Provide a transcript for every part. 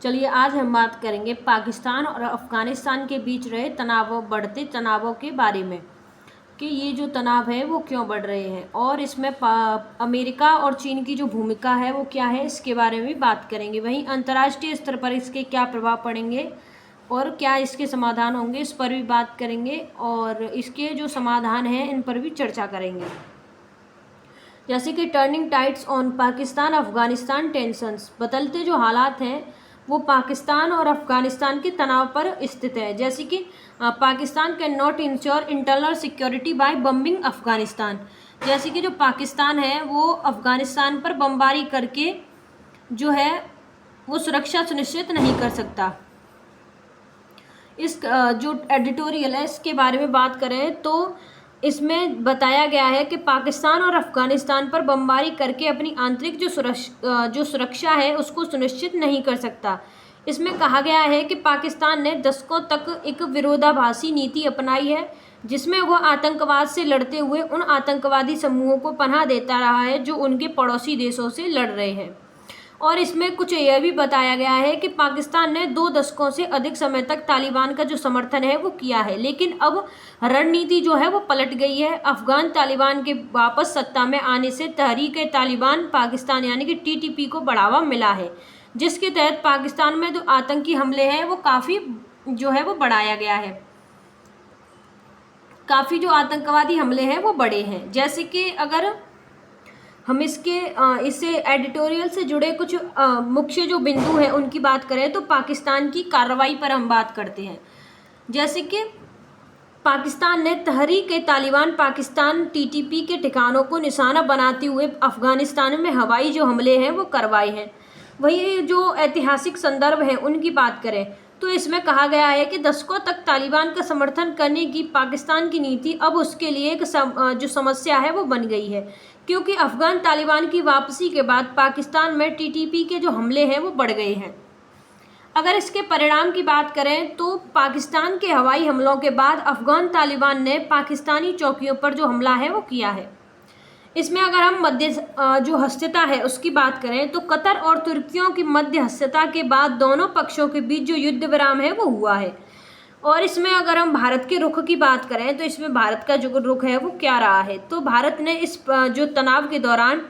चलिए आज हम बात करेंगे पाकिस्तान और अफ़गानिस्तान के बीच रहे बढ़ते तनावों के बारे में कि ये जो तनाव है वो क्यों बढ़ रहे हैं और इसमें अमेरिका और चीन की जो भूमिका है वो क्या है, इसके बारे में भी बात करेंगे। वहीं अंतर्राष्ट्रीय स्तर पर इसके क्या प्रभाव पड़ेंगे और क्या इसके समाधान होंगे, इस पर भी बात करेंगे और इसके जो समाधान हैं इन पर भी चर्चा करेंगे। जैसे कि turning tides on Pakistan Afghanistan tensions, बदलते जो हालात हैं वो पाकिस्तान और अफ़गानिस्तान के तनाव पर स्थित है। जैसे कि Pakistan can not ensure internal security by bombing Afghanistan, जैसे कि जो पाकिस्तान है वो अफ़गानिस्तान पर बमबारी करके जो है वो सुरक्षा सुनिश्चित नहीं कर सकता। इस जो एडिटोरियल है इसके बारे में बात करें तो इसमें बताया गया है कि पाकिस्तान और अफ़गानिस्तान पर बमबारी करके अपनी आंतरिक जो सुरक्षा है उसको सुनिश्चित नहीं कर सकता। इसमें कहा गया है कि पाकिस्तान ने दशकों तक एक विरोधाभासी नीति अपनाई है जिसमें वह आतंकवाद से लड़ते हुए उन आतंकवादी समूहों को पनाह देता रहा है जो उनके पड़ोसी देशों से लड़ रहे हैं। और इसमें कुछ यह भी बताया गया है कि पाकिस्तान ने 2 दशकों से अधिक समय तक तालिबान का जो समर्थन है वो किया है, लेकिन अब रणनीति जो है वो पलट गई है। अफगान तालिबान के वापस सत्ता में आने से तहरीक-ए-तालिबान पाकिस्तान यानी कि टीटीपी को बढ़ावा मिला है, जिसके तहत पाकिस्तान में जो आतंकी हमले हैं वो काफ़ी जो है वो बढ़ाया गया है। काफ़ी जो आतंकवादी हमले हैं वो बढ़े हैं। जैसे कि अगर हम इससे एडिटोरियल से जुड़े कुछ मुख्य जो बिंदु हैं उनकी बात करें तो पाकिस्तान की कार्रवाई पर हम बात करते हैं। जैसे कि पाकिस्तान ने तहरीक-ए-तालिबान पाकिस्तान टीटीपी के ठिकानों को निशाना बनाते हुए अफ़गानिस्तान में हवाई जो हमले हैं वो करवाए हैं। वही जो ऐतिहासिक संदर्भ हैं उनकी बात करें तो इसमें कहा गया है कि दशकों तक तालिबान का समर्थन करने की पाकिस्तान की नीति अब उसके लिए एक जो समस्या है वो बन गई है, क्योंकि अफ़गान तालिबान की वापसी के बाद पाकिस्तान में टीटीपी के जो हमले हैं वो बढ़ गए हैं। अगर इसके परिणाम की बात करें तो पाकिस्तान के हवाई हमलों के बाद अफ़गान तालिबान ने पाकिस्तानी चौकियों पर जो हमला है वो किया है। इसमें अगर हम जो हस्तता है उसकी बात करें तो कतर और तुर्कियों की मध्यस्थता के बाद दोनों पक्षों के बीच जो युद्ध विराम है वो हुआ है। और इसमें अगर हम भारत के रुख की बात करें तो इसमें भारत का जो रुख है वो क्या रहा है, तो भारत ने इस जो तनाव के दौरान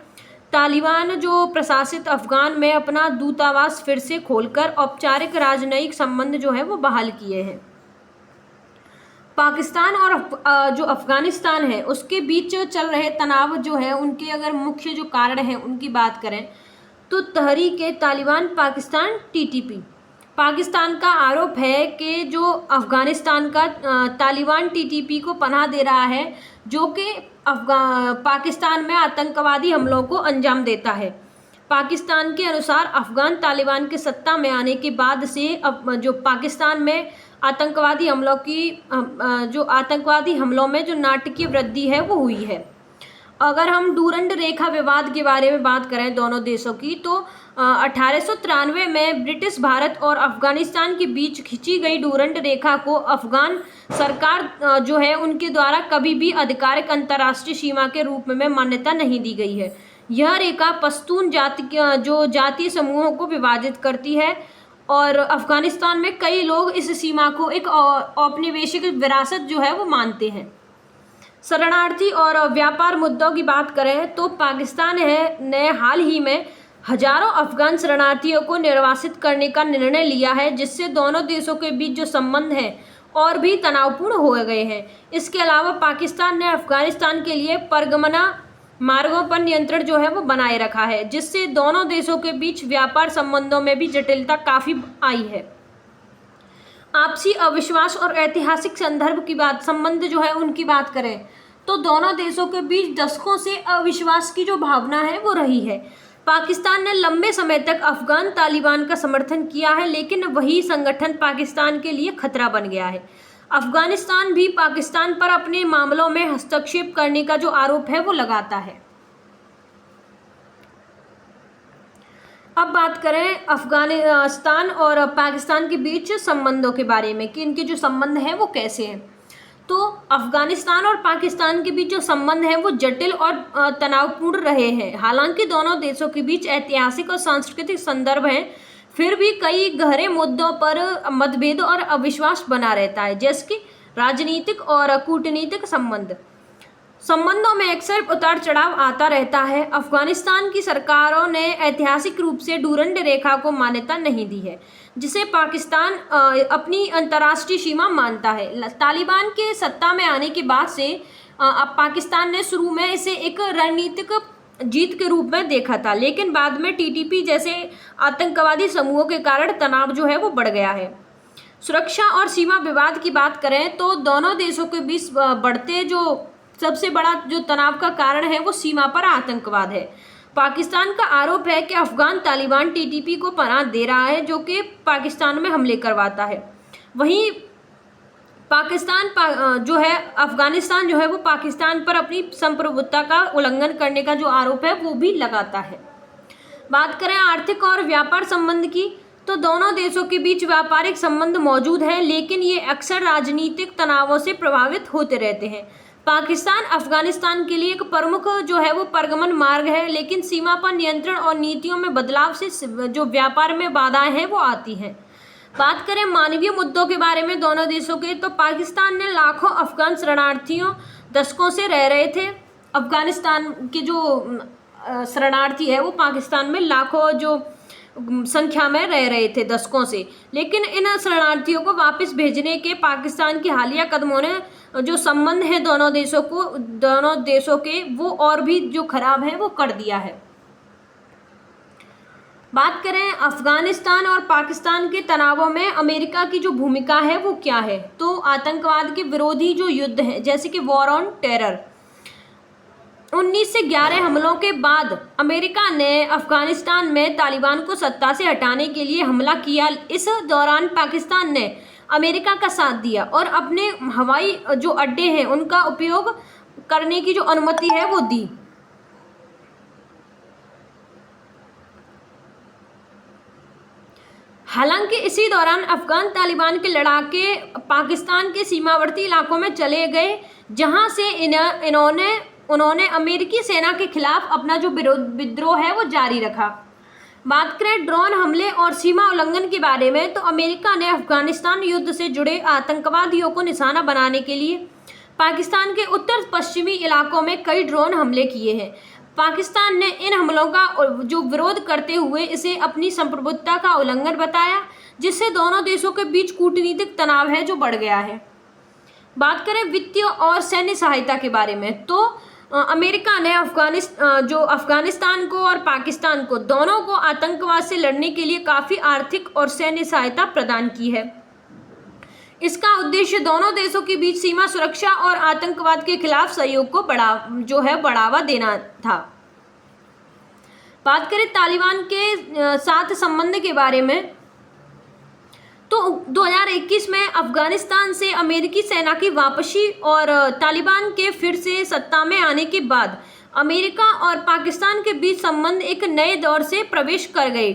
तालिबान जो प्रशासित अफ़गान में अपना दूतावास फिर से खोलकर औपचारिक राजनयिक संबंध जो है वो बहाल किए हैं। पाकिस्तान और जो अफ़गानिस्तान है उसके बीच चल रहे तनाव जो है उनके अगर मुख्य जो कारण हैं उनकी बात करें तो तहरीक-ए-तालिबान पाकिस्तान टीटीपी, पाकिस्तान का आरोप है कि जो अफ़गानिस्तान का तालिबान टीटीपी को पनाह दे रहा है जो कि पाकिस्तान में आतंकवादी हमलों को अंजाम देता है। पाकिस्तान के अनुसार अफ़गान तालिबान के सत्ता में आने के बाद से अब जो पाकिस्तान में आतंकवादी हमलों में जो नाटकीय वृद्धि है वो हुई है। अगर हम डूरंड रेखा विवाद के बारे में बात करें दोनों देशों की तो 1893 में ब्रिटिश भारत और अफ़गानिस्तान के बीच खींची गई डूरंड रेखा को अफ़गान सरकार जो है उनके द्वारा कभी भी आधिकारिक अंतर्राष्ट्रीय सीमा के रूप में मान्यता नहीं दी गई है। यह रेखा पश्तून जातीय समूहों को विभाजित करती है और अफ़गानिस्तान में कई लोग इस सीमा को एक औपनिवेशिक विरासत जो है वो मानते हैं। शरणार्थी और व्यापार मुद्दों की बात करें तो पाकिस्तान ने हाल ही में हजारों अफ़गान शरणार्थियों को निर्वासित करने का निर्णय लिया है, जिससे दोनों देशों के बीच जो संबंध हैं और भी तनावपूर्ण हो गए हैं। इसके अलावा पाकिस्तान ने अफ़गानिस्तान के लिए परगमना मार्गों पर नियंत्रण जो है वो बनाए रखा है, जिससे दोनों देशों के बीच व्यापार संबंधों में भी जटिलता काफ़ी आई है। आपसी अविश्वास और ऐतिहासिक संबंध जो है उनकी बात करें तो दोनों देशों के बीच दशकों से अविश्वास की जो भावना है वो रही है। पाकिस्तान ने लंबे समय तक अफ़गान तालिबान का समर्थन किया है, लेकिन वही संगठन पाकिस्तान के लिए खतरा बन गया है। अफ़गानिस्तान भी पाकिस्तान पर अपने मामलों में हस्तक्षेप करने का जो आरोप है वो लगाता है। अब बात करें अफ़गानिस्तान और पाकिस्तान के बीच संबंधों के बारे में कि इनके जो संबंध हैं वो कैसे हैं, तो अफ़गानिस्तान और पाकिस्तान के बीच जो संबंध हैं वो जटिल और तनावपूर्ण रहे हैं। हालांकि दोनों देशों के बीच ऐतिहासिक और सांस्कृतिक संदर्भ हैं, फिर भी कई गहरे मुद्दों पर मतभेद और अविश्वास बना रहता है, जैसे कि राजनीतिक और कूटनीतिक संबंधों में अक्सर उतार चढ़ाव आता रहता है। अफगानिस्तान की सरकारों ने ऐतिहासिक रूप से डूरंड रेखा को मान्यता नहीं दी है, जिसे पाकिस्तान अपनी अंतर्राष्ट्रीय सीमा मानता है। तालिबान के सत्ता में आने के बाद से अब पाकिस्तान ने शुरू में इसे एक रणनीतिक जीत के रूप में देखा था, लेकिन बाद में टीटीपी जैसे आतंकवादी समूहों के कारण तनाव जो है वो बढ़ गया है। सुरक्षा और सीमा विवाद की बात करें तो दोनों देशों के बीच बढ़ते जो सबसे बड़ा जो तनाव का कारण है वो सीमा पर आतंकवाद है। पाकिस्तान का आरोप है कि अफगान तालिबान टीटीपी को पनाह दे रहा है, जो कि पाकिस्तान में हमले करवाता है। वहीं अफगानिस्तान जो है वो पाकिस्तान पर अपनी संप्रभुता का उल्लंघन करने का जो आरोप है वो भी लगाता है। बात करें आर्थिक और व्यापार संबंध की, तो दोनों देशों के बीच व्यापारिक संबंध मौजूद है, लेकिन ये अक्सर राजनीतिक तनावों से प्रभावित होते रहते हैं। पाकिस्तान अफगानिस्तान के लिए एक प्रमुख जो है वो परगमन मार्ग है, लेकिन सीमा पर नियंत्रण और नीतियों में बदलाव से जो व्यापार में बाधाएं हैं वो आती हैं। बात करें मानवीय मुद्दों के बारे में दोनों देशों के, तो पाकिस्तान ने लाखों अफगान शरणार्थियों दशकों से रह रहे थे। अफगानिस्तान के जो शरणार्थी है वो पाकिस्तान में लाखों जो संख्या में रह रहे थे दशकों से, लेकिन इन शरणार्थियों को वापस भेजने के पाकिस्तान के हालिया कदमों ने जो संबंध है दोनों देशों के वो और भी जो खराब है वो कर दिया है। बात करें अफगानिस्तान और पाकिस्तान के तनावों में अमेरिका की जो भूमिका है वो क्या है, तो आतंकवाद के विरोधी जो युद्ध है, जैसे कि वॉर ऑन टेरर, 19 से 11 हमलों के बाद अमेरिका ने अफगानिस्तान में तालिबान को सत्ता से हटाने के लिए हमला किया। इस दौरान पाकिस्तान ने अमेरिका का साथ दिया और अपने हवाई जो अड्डे हैं उनका उपयोग करने की जो अनुमति है वो दी। हालांकि इसी दौरान अफगान तालिबान के लड़ाके पाकिस्तान के सीमावर्ती इलाकों में चले गए, जहां से उन्होंने अमेरिकी सेना के खिलाफ अपना जो विद्रोह है वो जारी रखा। बात करें ड्रोन हमले और सीमा उल्लंघन के बारे में, तो अमेरिका ने अफगानिस्तान युद्ध से जुड़े आतंकवादियों को निशाना बनाने के लिए पाकिस्तान के उत्तर पश्चिमी इलाकों में कई ड्रोन हमले किए हैं। पाकिस्तान ने इन हमलों का जो विरोध करते हुए इसे अपनी संप्रभुता का उल्लंघन बताया, जिससे दोनों देशों के बीच कूटनीतिक तनाव है जो बढ़ गया है। बात करें वित्तीय और सैन्य सहायता के बारे में, तो अमेरिका ने अफगानिस्तान को और पाकिस्तान को दोनों को आतंकवाद से लड़ने के लिए काफ़ी आर्थिक और सैन्य सहायता प्रदान की है। इसका उद्देश्य दोनों देशों के बीच सीमा सुरक्षा और आतंकवाद के खिलाफ सहयोग को बढ़ावा देना था। बात करें तालिबान के साथ संबंध के बारे में, तो 2021 में अफगानिस्तान से अमेरिकी सेना की वापसी और तालिबान के फिर से सत्ता में आने के बाद अमेरिका और पाकिस्तान के बीच संबंध एक नए दौर से प्रवेश कर गए।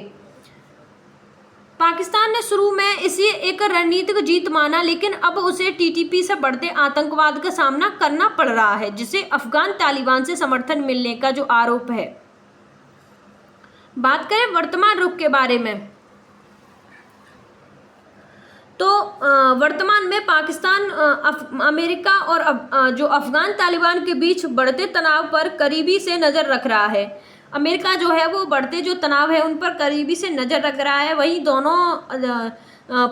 पाकिस्तान ने शुरू में इसे एक रणनीतिक जीत माना, लेकिन अब उसे टीटीपी से बढ़ते आतंकवाद का सामना करना पड़ रहा है, जिसे अफगान तालिबान से समर्थन मिलने का जो आरोप है। बात करें वर्तमान रुख के बारे में, तो वर्तमान में पाकिस्तान अमेरिका और जो अफगान तालिबान के बीच बढ़ते तनाव पर करीबी से नज़र रख रहा है। अमेरिका जो है वो बढ़ते जो तनाव है उन पर करीबी से नज़र रख रहा है। वहीं दोनों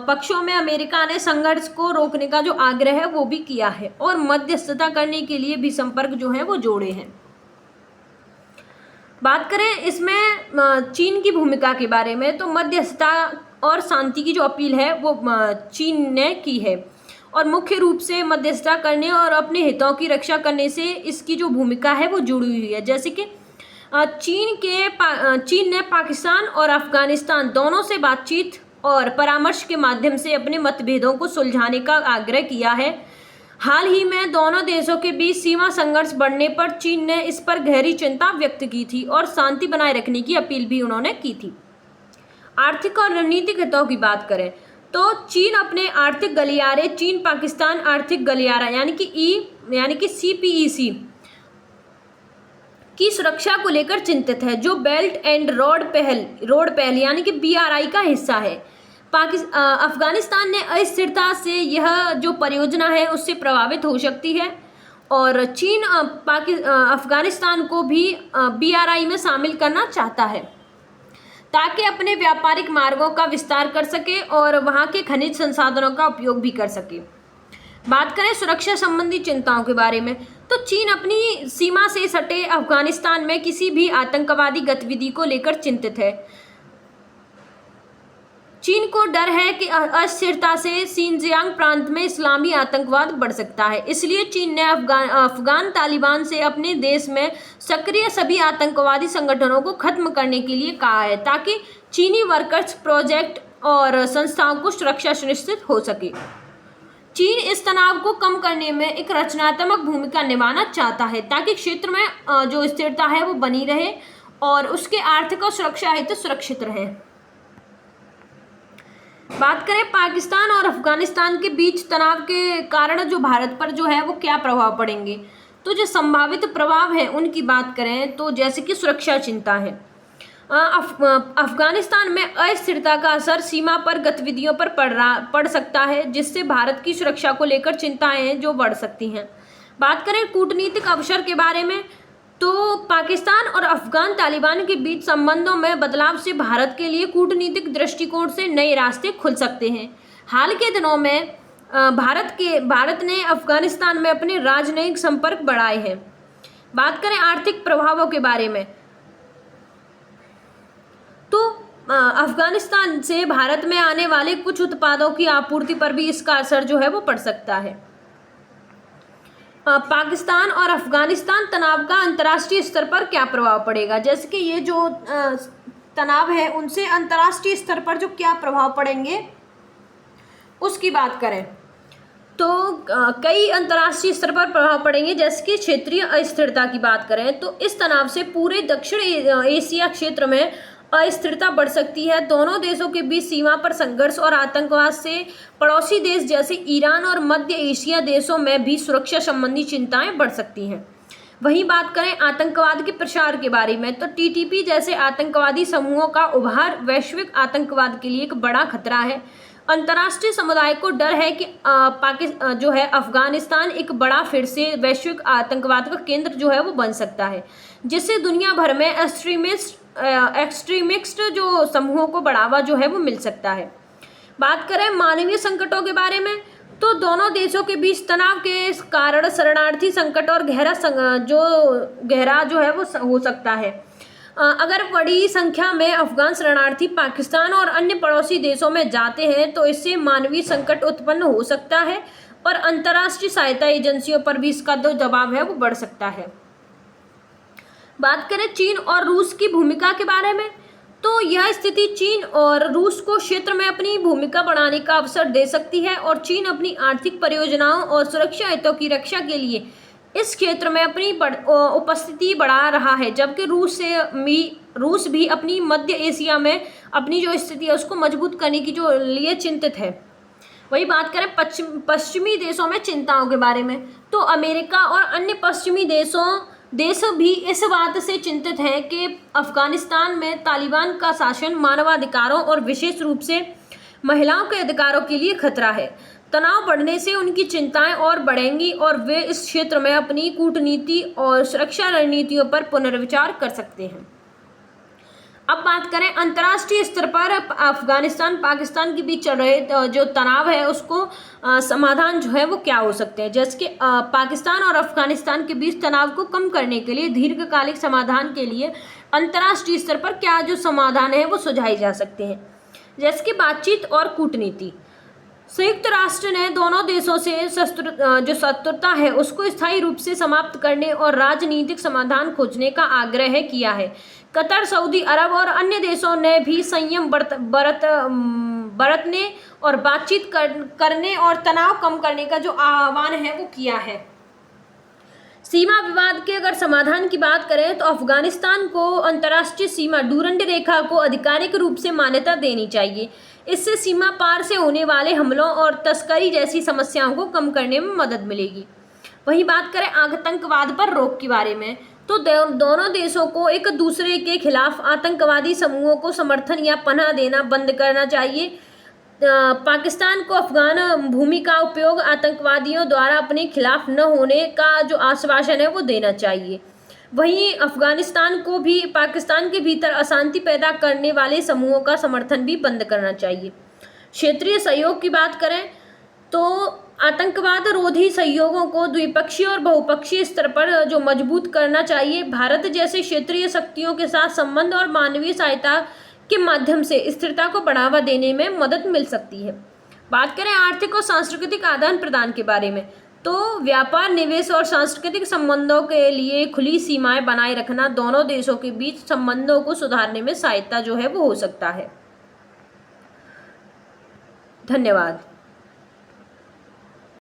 पक्षों में अमेरिका ने संघर्ष को रोकने का जो आग्रह है वो भी किया है और मध्यस्थता करने के लिए भी संपर्क जो है वो जोड़े हैं। बात करें इसमें चीन की भूमिका के बारे में, तो मध्यस्थता और शांति की जो अपील है वो चीन ने की है और मुख्य रूप से मध्यस्थता करने और अपने हितों की रक्षा करने से इसकी जो भूमिका है वो जुड़ी हुई है। जैसे कि चीन ने पाकिस्तान और अफगानिस्तान दोनों से बातचीत और परामर्श के माध्यम से अपने मतभेदों को सुलझाने का आग्रह किया है। हाल ही में दोनों देशों के बीच सीमा संघर्ष बढ़ने पर चीन ने इस पर गहरी चिंता व्यक्त की थी और शांति बनाए रखने की अपील भी उन्होंने की थी। आर्थिक और रणनीतिक हितों की बात करें तो चीन अपने आर्थिक गलियारे चीन पाकिस्तान आर्थिक गलियारा यानी कि CPEC की सुरक्षा को लेकर चिंतित है, जो बेल्ट एंड रोड पहल यानी कि BRI का हिस्सा है। अफगानिस्तान ने अस्थिरता से यह जो परियोजना है उससे प्रभावित हो सकती है, और चीन अफगानिस्तान को भी BRI में शामिल करना चाहता है ताकि अपने व्यापारिक मार्गों का विस्तार कर सके और वहाँ के खनिज संसाधनों का उपयोग भी कर सके। बात करें सुरक्षा संबंधी चिंताओं के बारे में, तो चीन अपनी सीमा से सटे अफगानिस्तान में किसी भी आतंकवादी गतिविधि को लेकर चिंतित है। चीन को डर है कि अस्थिरता से सिंजियांग प्रांत में इस्लामी आतंकवाद बढ़ सकता है, इसलिए चीन ने अफगान तालिबान से अपने देश में सक्रिय सभी आतंकवादी संगठनों को खत्म करने के लिए कहा है, ताकि चीनी वर्कर्स प्रोजेक्ट और संस्थाओं को सुरक्षा सुनिश्चित हो सके। चीन इस तनाव को कम करने में एक रचनात्मक भूमिका निभाना चाहता है, ताकि क्षेत्र में जो स्थिरता है वो बनी रहे और उसके आर्थिक और सुरक्षा हित सुरक्षित रहे। बात करें पाकिस्तान और अफगानिस्तान के बीच तनाव के कारण जो भारत पर जो है वो क्या प्रभाव पड़ेंगे, तो जो संभावित प्रभाव है उनकी बात करें तो जैसे कि सुरक्षा चिंता है। अफगानिस्तान में अस्थिरता का असर सीमा पर गतिविधियों पर पड़ सकता है, जिससे भारत की सुरक्षा को लेकर चिंताएं जो बढ़ सकती हैं। बात करें कूटनीतिक अवसर के बारे में, तो पाकिस्तान और अफगान तालिबान के बीच संबंधों में बदलाव से भारत के लिए कूटनीतिक दृष्टिकोण से नए रास्ते खुल सकते हैं। हाल के दिनों में भारत ने अफगानिस्तान में अपने राजनयिक संपर्क बढ़ाए हैं। बात करें आर्थिक प्रभावों के बारे में, तो अफगानिस्तान से भारत में आने वाले कुछ उत्पादों की आपूर्ति पर भी इसका असर जो है वो पड़ सकता है। पाकिस्तान और अफगानिस्तान तनाव का अंतर्राष्ट्रीय स्तर पर क्या प्रभाव पड़ेगा, जैसे कि ये जो तनाव है उनसे अंतर्राष्ट्रीय स्तर पर जो क्या प्रभाव पड़ेंगे उसकी बात करें तो कई अंतर्राष्ट्रीय स्तर पर प्रभाव पड़ेंगे। जैसे कि क्षेत्रीय अस्थिरता की बात करें तो इस तनाव से पूरे दक्षिण एशिया क्षेत्र में अस्थिरता बढ़ सकती है। दोनों देशों के बीच सीमा पर संघर्ष और आतंकवाद से पड़ोसी देश जैसे ईरान और मध्य एशिया देशों में भी सुरक्षा संबंधी चिंताएं बढ़ सकती हैं। वहीं बात करें आतंकवाद के प्रसार के बारे में, तो TTP जैसे आतंकवादी समूहों का उभार वैश्विक आतंकवाद के लिए एक बड़ा खतरा है। अंतर्राष्ट्रीय समुदाय को डर है कि अफगानिस्तान एक बड़ा फिर से वैश्विक आतंकवाद का केंद्र जो है वो बन सकता है, जिससे दुनिया भर में एक्सट्रीमिस्ट जो समूहों को बढ़ावा जो है वो मिल सकता है। बात करें मानवीय संकटों के बारे में, तो दोनों देशों के बीच तनाव के कारण शरणार्थी संकट और गहरा जो है वो हो सकता है। अगर बड़ी संख्या में अफगान शरणार्थी पाकिस्तान और अन्य पड़ोसी देशों में जाते हैं तो इससे मानवीय संकट उत्पन्न हो सकता है और अंतर्राष्ट्रीय सहायता एजेंसियों पर भी इसका जो दबाव है वो बढ़ सकता है। बात करें चीन और रूस की भूमिका के बारे में, तो यह स्थिति चीन और रूस को क्षेत्र में अपनी भूमिका बढ़ाने का अवसर दे सकती है और चीन अपनी आर्थिक परियोजनाओं और सुरक्षा हितों की रक्षा के लिए इस क्षेत्र में अपनी उपस्थिति बढ़ा रहा है, जबकि रूस भी अपनी मध्य एशिया में अपनी जो स्थिति है उसको मजबूत करने की जो लिए चिंतित है। वही बात करें पश्चिमी देशों में चिंताओं के बारे में, तो अमेरिका और अन्य पश्चिमी देश भी इस बात से चिंतित हैं कि अफगानिस्तान में तालिबान का शासन मानवाधिकारों और विशेष रूप से महिलाओं के अधिकारों के लिए खतरा है। तनाव बढ़ने से उनकी चिंताएं और बढ़ेंगी और वे इस क्षेत्र में अपनी कूटनीति और सुरक्षा रणनीतियों पर पुनर्विचार कर सकते हैं। अब बात करें अंतर्राष्ट्रीय स्तर पर अफगानिस्तान पाकिस्तान के बीच चल रहे जो तनाव है उसको समाधान जो है वो क्या हो सकते हैं, जैसे कि पाकिस्तान और अफगानिस्तान के बीच तनाव को कम करने के लिए दीर्घकालिक समाधान के लिए अंतर्राष्ट्रीय स्तर पर क्या जो समाधान है वो सुझाए जा सकते हैं, जैसे कि बातचीत और कूटनीति। संयुक्त राष्ट्र ने दोनों देशों से जो शत्रुता है उसको स्थायी रूप से समाप्त करने और राजनीतिक समाधान खोजने का आग्रह किया है। कतर, सऊदी अरब और अन्य देशों ने भी संयम बरतने और बातचीत करने और तनाव कम करने का जो आह्वान है वो किया है। सीमा विवाद के अगर समाधान की बात करें तो अफगानिस्तान को अंतर्राष्ट्रीय सीमा डूरंड रेखा को आधिकारिक रूप से मान्यता देनी चाहिए। इससे सीमा पार से होने वाले हमलों और तस्करी जैसी समस्याओं को कम करने में मदद मिलेगी। वहीं बात करें आतंकवाद पर रोक के बारे में, तो दोनों देशों को एक दूसरे के खिलाफ आतंकवादी समूहों को समर्थन या पनाह देना बंद करना चाहिए। पाकिस्तान को अफगान भूमि का उपयोग आतंकवादियों द्वारा अपने खिलाफ न होने का जो आश्वासन है वो देना चाहिए। वहीं अफगानिस्तान को भी पाकिस्तान के भीतर अशांति पैदा करने वाले समूहों का समर्थन भी बंद करना चाहिए। क्षेत्रीय सहयोग की बात करें तो आतंकवाद रोधी सहयोगों को द्विपक्षीय और बहुपक्षीय स्तर पर जो मजबूत करना चाहिए। भारत जैसे क्षेत्रीय शक्तियों के साथ संबंध और मानवीय सहायता के माध्यम से स्थिरता को बढ़ावा देने में मदद मिल सकती है। बात करें आर्थिक और सांस्कृतिक आदान प्रदान के बारे में, तो व्यापार, निवेश और सांस्कृतिक संबंधों के लिए खुली सीमाएं बनाए रखना दोनों देशों के बीच संबंधों को सुधारने में सहायता जो है वो हो सकता है। धन्यवाद।